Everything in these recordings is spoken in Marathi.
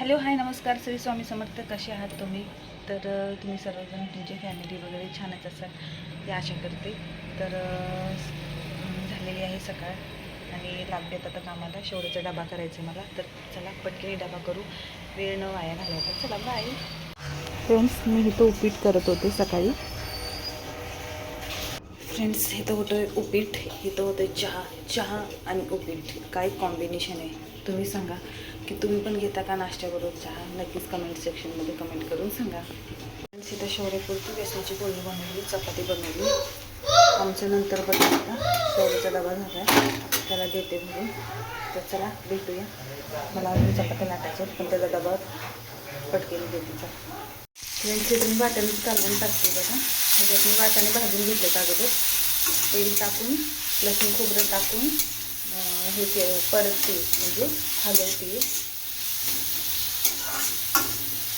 हॅलो हाय नमस्कार श्री स्वामी समर्थ. कसे आहात तुम्ही? तर तुम्ही सर्वजण तुमची फॅमिली वगैरे छानच असाल हे आशा करते. तर झालेली आहे सकाळ आणि लागलेत आता कामाला. शेवटचा डबा करायचा मला. तर चला पटकन डबा करू, वेळ न वाया घालवता. चला बाय फ्रेंड्स. मी इथं उपीट करत होते सकाळी. फ्रेंड्स इथं होतं उपीट, इथं होतं चहा आणि उपीट. काय कॉम्बिनेशन आहे तुम्ही सांगा की तुम्ही पण घेता का नाश्त्याबरोबर चहा? नक्कीच कमेंट सेक्शनमध्ये कमेंट करून सांगा. फ्रेंड्स इथं शेवरेपुरती बेसनाची पोळी बनवली, चपाती बनवली. आमच्या नंतर बघितला शेवटचा डबा झाला, त्याला देते म्हणून. तर चला भेटूया. मला अजून चपात्या लाटायचं पण त्याचा डबा पटकेने देते. फ्रेंड्स इथं मी वाटाणेच कालवून टाकते बघा. त्याच्यात मी वाटाणे भाजून घेतले अगोदर, तेल टाकून लसूण खोबरं टाकून हे परतते म्हणजे हलवते.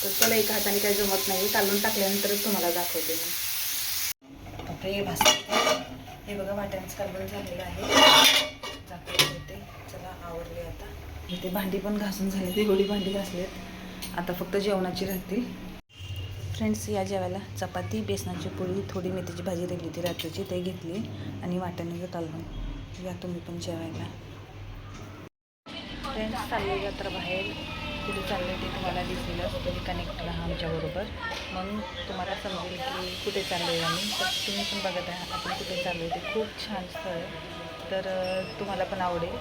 तर त्याला एका हाताने काही जमत नाही, कालवून टाकल्यानंतरच तुम्हाला दाखवते मी. आता हे भाजते. हे बघा वाटाण्याचं कालवण झालेलं आहे, दाखवते होते. चला आवरले आता. इथे भांडी पण घासून झाली, एवढी भांडी घासलेत. आता फक्त जेवणाची राहतील. फ्रेंड्स या जेवायला चपाती, बेसनाची पोळी, थोडी मेथीची भाजी राहिली होती रात्रीची, ते घेतली आणि वाटाण्याचं कालवण. या तुम्ही पण जेवायला. फ्रेंड्स चालले जत्रा बाहेर. कुठे चालले ते तुम्हाला दिसेलच, तरी कनेक्ट राहा आमच्याबरोबर, मग तुम्हाला समजेल की कुठे चाललो आहे आम्ही. तर तुम्ही पण बघत आहे आपण कुठे चाललो आहे. ते खूप छान स्थळ आहे, तर तुम्हाला पण आवडेल.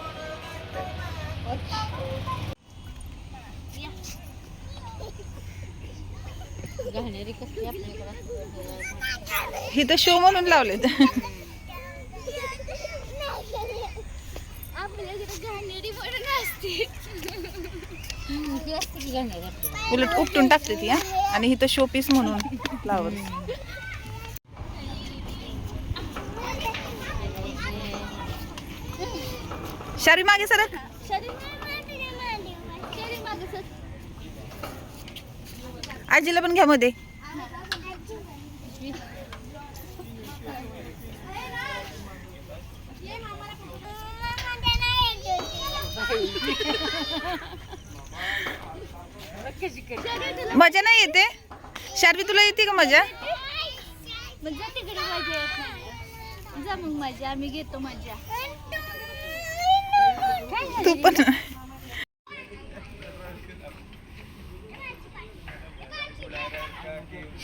हे तर शो म्हणून लावले. उलट उपटून टाकते ती आणि इथं शो पीस म्हणून फ्लावर. शारी मागे सरक. आजीला पण घ्या मध्ये. मजा नाही येते? शार्वी तुला येते का मजा? मग मजा आम्ही घेतो मजा. तू पण.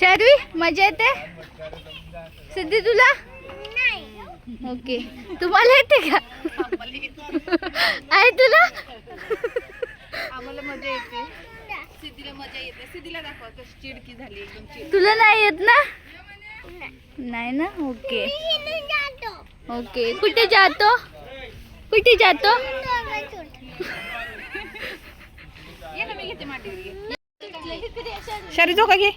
शार्वी मजा येते? सिद्धी तुला? ओके. तुम्हाला येते का? आहे तुला? आम्हाला मजा येते, सिद्धीला मजा येते. सिद्धीला दाखवा कशी चिडकी झाली एकदम. तुला नाही येत ना? नाही ना. Okay okay. कुठे जातो? कुठे जातो? ये ना, मी घेते मांडीवर. शारी झोका घे.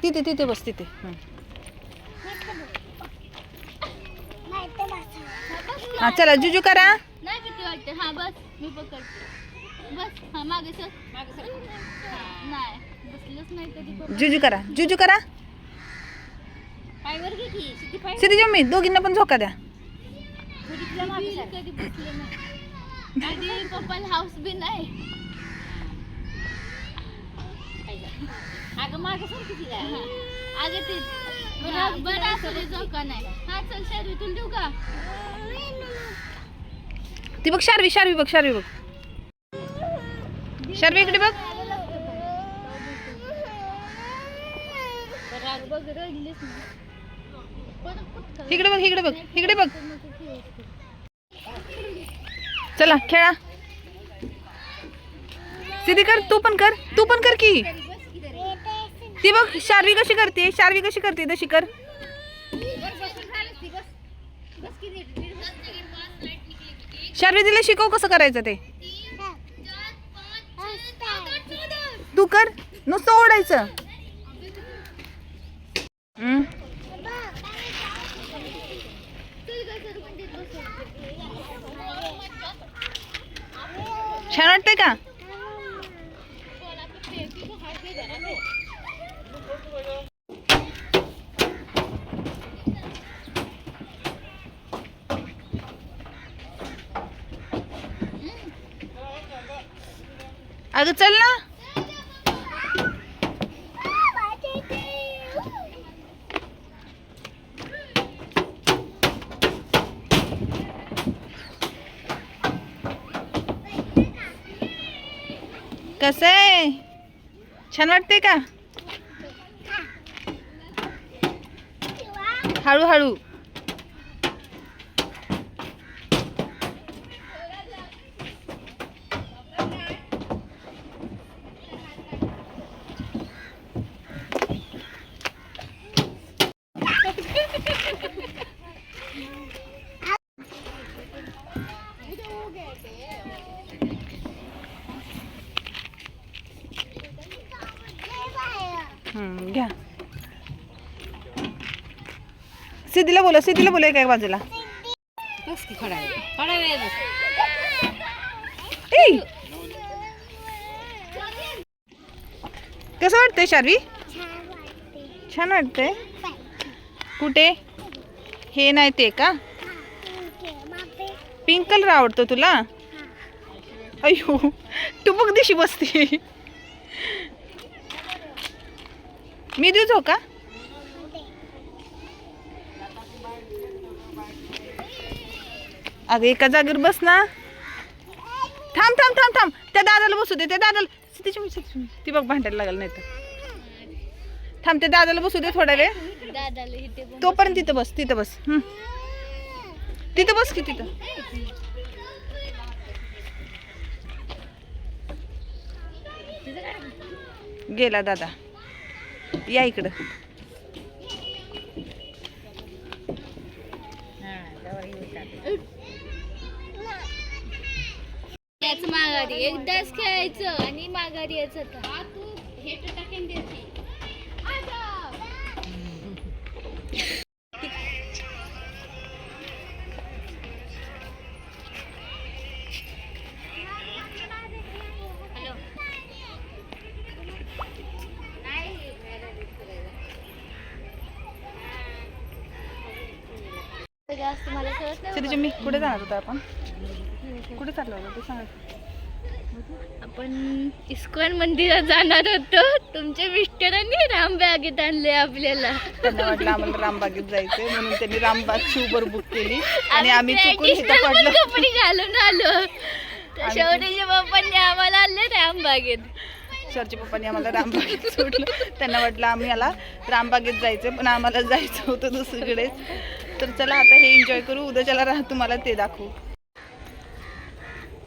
तिथे तिथे बस तिथे. हा चला जुजू करा. नाही किती वाटते. हा बस मी पकडते. बस हा मागे सर. नाही बसलंच नाही कधी. जुजू करा, जुजू करा. पायवर घे की सिद्धी. पाय सिद्धी जम्मी दोघींना पण झोका द्या. कधी बसले नाही. कधी पप्पाला हाऊस बी नाही. अगं मागे सर किती आहे. अगं ते बरं असं झोका नाही. हा चल शार्वी तुला देऊ का? ती बघ शार्वी, शार्वी बघ, शार्वी बघ. शार्वी इकडे बघ. इकडे बघ, इकडे बघ, इकडे बघ. चला खेळा. सिद्धी कर, तू पण कर, तू पण कर की. ती बघ शार्वी कशी करते, शार्वी कशी करते तशी कर. शार्वी तिला शिकव कसं करायचं ते. तू कर, नुसतं ओढायचं. छान वाटतंय का? अगं चल ना. कसं आहे, छान वाटते का? हळूहळू. घ्या. सिद्धीला बोला एका बाजूला. कसं वाटतंय शार्वी? छान वाटतंय. कुठे? हे नाही ते का? पिंक कलर आवडतो तुला? अयो टुबुक दिशी बसते. मी देऊ का? अगं एका जागेवर बस ना. थांब थांब थांब थांब. त्या दादाला बसू दे. त्या दादाला ती बघ भांडायला लागल नाही तर. थांब त्या दादाला बसू दे थोडा वेळ. तोपर्यंत तिथं बस. तिथं बस की तिथं. गेला दादा. या इकडं. त्याच माघारी एकदाच खेळायचं आणि माघारी यायचं. जास्त मला कळत नाही. मी कुठे जाणार होतो आपण? कुठे चाललो होतो ते सांगा. आपण इस्कॉन मंदिरात जाणार होतो. तुमच्या मिस्टरांनी रामबागेत आणले आपल्याला. त्यांना वाटलं आम्हाला रामबागेत जायचंय म्हणून त्यांनी रामबागची उबर बुक केली आणि आम्ही चुकून इथं पडलो. कपडे घालून आलो. शेवटीच्या पप्पांनी आम्हाला आणले रामबागेत. शरच्या पप्पांनी आम्हाला रामबागेत सोडलं. त्यांना वाटलं आम्हाला रामबागेत जायचं पण आम्हाला जायचं होतं दुसरीकडेच. तर चला आता हे एन्जॉय करू. उद्याच्याला तुम्हाला ते दाखवू.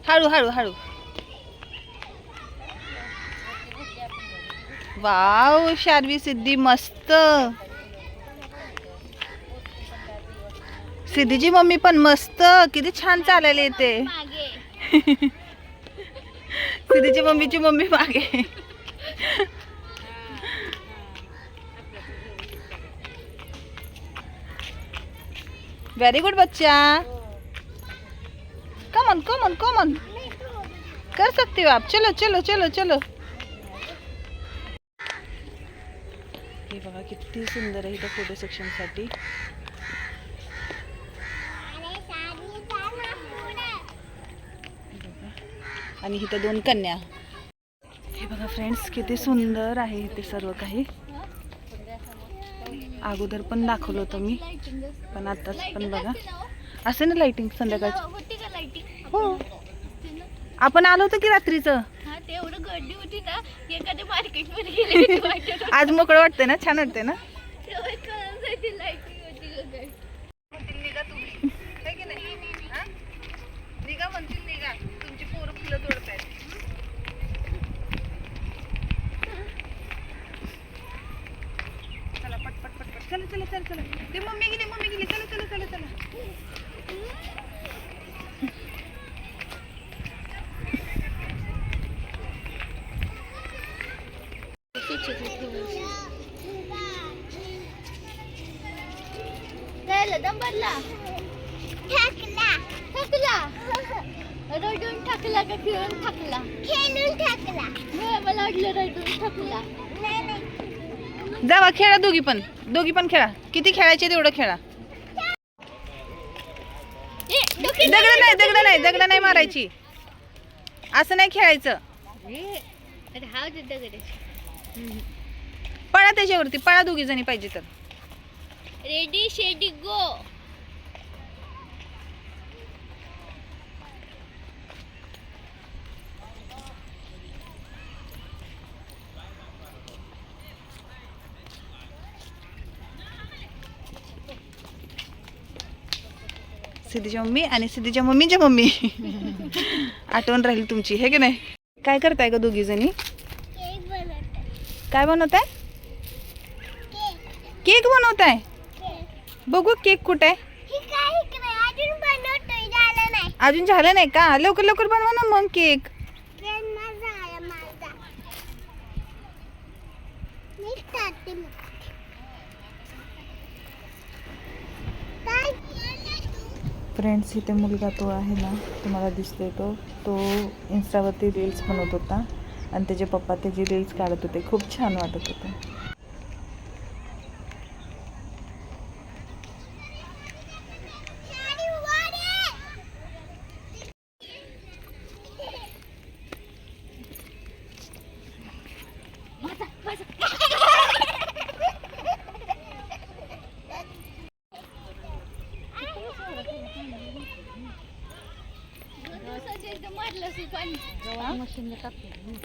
हळू हळू हळू. वाव शार्वी सिद्धी मस्त. सिद्धीची मम्मी पण मस्त. किती छान चालायला येते. सिद्धीची मम्मीची मम्मी मागे. वेरी गुड बच्चा. Come on come on come on. कर सकते हो आप. चलो चलो चलो चलो. हे बघा किती सुंदर आहे इथं फोटो सेक्शन साठी. आणि इथं 2 कन्या. हे बघा फ्रेंड्स किती सुंदर आहे इथे सर्व काही. अगोदर पण दाखवलं होतं मी पण आताच पण बघा असं ना लाइटिंग संध्याकाळची. हो आपण आलो होतो की रात्रीचं. तेवढं गर्दी होती ना. एखाद्या मार्केटमध्ये गेले. आज मोकळं वाटतंय ना. छान वाटतंय ना. निघा तुम्ही निघा म्हणतील. निघा तुमची पोरं फुलं तोडतायत. चला पटपट पटपट. चला चला चला चला. ते मम्मी गेली. चला चला चला चला. रडून टाकला का खेळून टाकला? खेळून टाकला. मला वाटलं रडून टाकला. जावा खेळा दोघी पण खेळा. किती खेळायचे तेवढं खेळा. दगड नाही मारायची. असं नाही खेळायचं. पळा त्याच्यावरती, पळा दोघी जणी पाहिजे तर. रेडी शेडी गो. सिद्धीच्या मम्मी आणि सिद्धीच्या मम्मीच्या मम्मी. आठवण राहील तुमची, हे की नाही. काय करताय ग दोघी जणी? काय बनवताय? केक बनवताय. बघू केक कुठे आहे? अजून झालं नाही का? लवकर लवकर बनवा ना मग केक. फ्रेंड्स, इथे मुलगा तो आहे ना, तुम्हाला दिसतोय तो इन्स्टावरती रील्स बनवत होता आणि त्याचे पप्पा त्याची रील्स काढत होते. खूप छान वाटत होतं.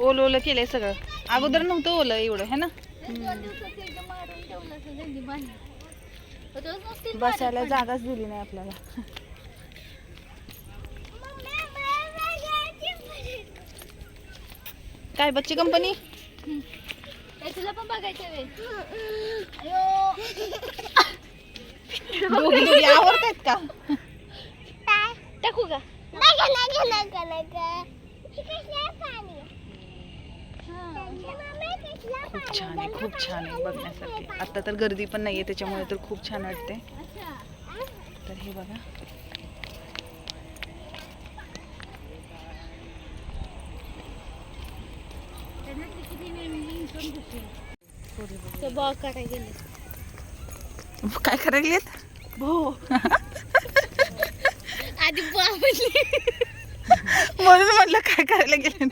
ओलं ओलं केलंय सगळं. अगोदर नव्हतं ओलं एवढं, है ना. बसायला जागाच दिली नाही आपल्याला. काय बच्ची कंपनी? तुला पण बघायचं दोघी दोघी आवडतात का? टाकू का? खूप छान आहे, खूप छान आहे बघण्यासाठी. आता तर गर्दी पण नाहीये, त्याच्यामुळे तर खूप छान वाटते. तर हे बघा, काय करायला गेलेत? हो. आधी म्हणून म्हटलं काय करायला गेले.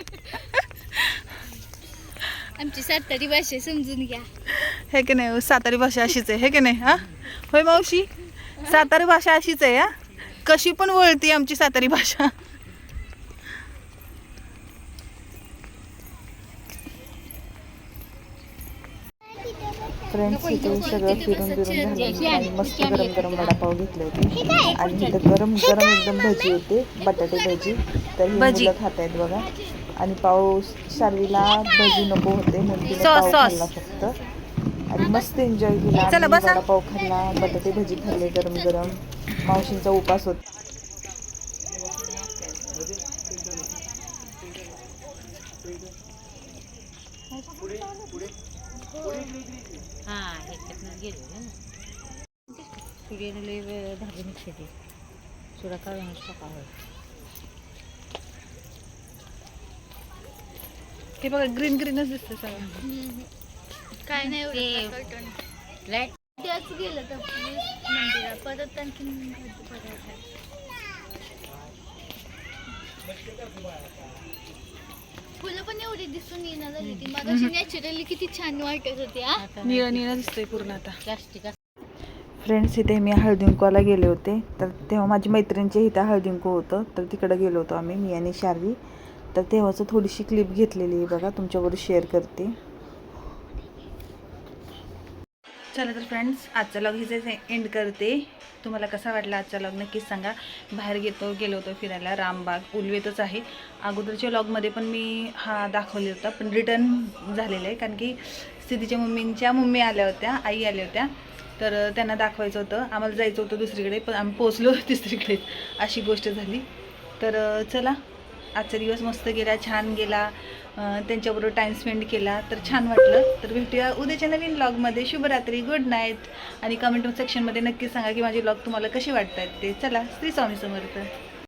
आमची सातारी भाषा समजून घ्या. हे की नाही, सातारी भाषा अशीच आहे, हे की नाही. हा होय मावशी, सातारी भाषा अशीच आहे. हा, कशी पण वळती आमची सातारी भाषा. फ्रेंड्स, इथे सगळं फिरून झालं आणि मस्त गरम गरम वडापाव घेतले होते आणि इथं गरम गरम एकदम भजी होते, बटाटे भजी. तर ही मुलं खात आहेत बघा. आणि पाव शार्वीला भजी नको होते म्हणून तिने पाव खाल्ला फक्त आणि मस्त एन्जॉय केला. वडापाव खाल्ला, बटाटे भजी खाल्ले गरम गरम. मावशींचा उपास होता. ते बघा ग्रीन ग्रीनच दिसतं सगळं. काय नाही त्याच गेलं तर मंदिरात परत आणखी फुलं पण एवढी दिसून येणार झाली ती. मला नॅचरली किती छान वाटत होती. निळं निळं दिसतंय पूर्ण आता. फ्रेंड्स, इथे मी हळदीकुंकवाला गेले होते, तर तेव्हा माझी मैत्रिणीच्या इथे हळदीकुंकू होतं, तर तिकडे गेलो होतो आम्ही, मी आणि शार्वी. तर तेव्हाचं थोडीशी क्लिप घेतलेली आहे बघा, तुमच्याबरोबर शेअर करते. चला तर फ्रेंड्स, आजचा व्लॉग हिचं एंड करते. तुम्हाला कसा वाटला आजचा व्लॉग नक्कीच सांगा. बाहेर गेलो होतो फिरायला, रामबाग उलवेतच आहे. अगोदरच्या व्लॉगमध्ये पण मी हा दाखवले होता, पण रिटर्न झालेलं आहे कारण की सिद्धीच्या मम्मींच्या मम्मी आल्या होत्या, आई आल्या होत्या, तर त्यांना दाखवायचं होतं. आम्हाला जायचं होतं दुसरीकडे, पण आम्ही पोचलो तिसरीकडे, अशी गोष्ट झाली. तर चला, आजचा दिवस मस्त गेला, छान गेला, त्यांच्याबरोबर टाईम स्पेंड केला, तर छान वाटलं. तर भेटूया उद्याच्या नवीन व्लॉगमध्ये. शुभरात्री, गुड नाईट. आणि कमेंट सेक्शनमध्ये नक्की सांगा की माझे व्लॉग तुम्हाला कसे वाटत आहेत ते. चला, श्री स्वामी समर्थ.